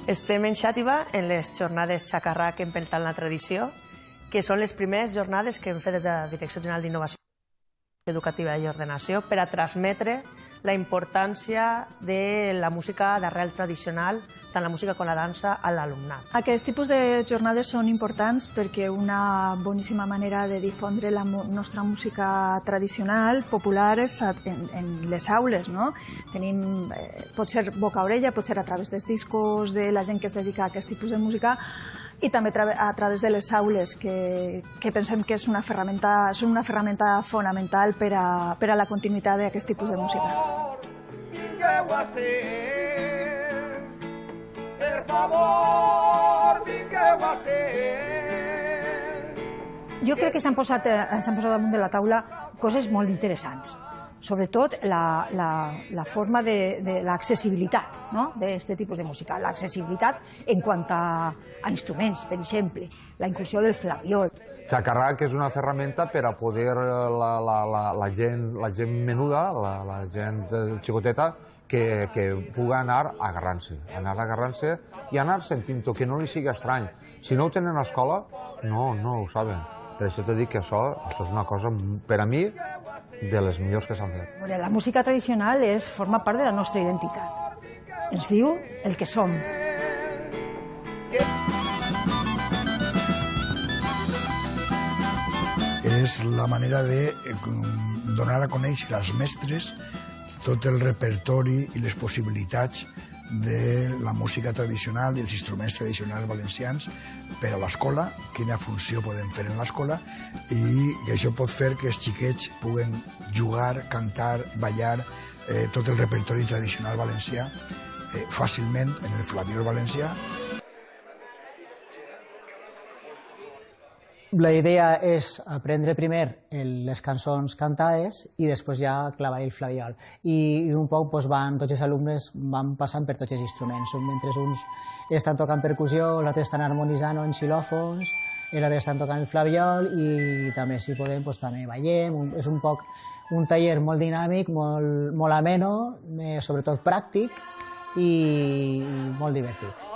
Estem en Xàtiva en les jornades Xacarrac Empeltant la Tradició, que són les primeres jornades que hem fet des de la Direcció General d'Innovació Educativa i Ordenació per a transmetre la importància de la música d'arrel tradicional, tant la música com la dansa, a l'alumnat. Aquests tipus de jornades són importants perquè una boníssima manera de difondre la nostra música tradicional, popular, és en les aules. Pot ser boca a orella, pot ser a través dels discos de la gent que es dedica a aquest tipus de música, i també a través de les aules, que pensem que són una ferramenta fonamental per a la continuïtat d'aquest tipus de música. Vingueu a ser, per favor, vingueu a ser. Jo crec que s'han posat damunt de la taula coses molt interessants. Sobretot la forma de l'accessibilitat d'aquest tipus de música. L'accessibilitat en quant a instruments, per exemple, la inclusió del flabiol. Xacarrac és una ferramenta per a poder la gent menuda, la gent xicoteta, que pugui anar agarrant-se i anar sentint-ho, que no li sigui estrany. Si no ho tenen a l'escola, no ho saben. Per això t'he dit que això és una cosa, per a mi, de les millors que s'han fet. La música tradicional forma part de la nostra identitat. Ens diu el que som. És la manera de donar a conèixer als mestres tot el repertori i les possibilitats de la música tradicional i els instruments tradicionals valencians per a l'escola, quina funció podem fer en l'escola, i que això pot fer que els xiquets puguen jugar, cantar, ballar tot el repertori tradicional valencià fàcilment en el flabiol valencià. La idea és aprendre primer les cançons cantades i després ja clavar el flabiol. I un poc tots els alumnes van passant per tots els instruments. Mentre uns estan tocant percussió, l'altre estan harmonitzant en xilòfons, l'altre estan tocant el flabiol i també, si podem, també ballem. És un poc un taller molt dinàmic, molt ameno, sobretot pràctic i molt divertit.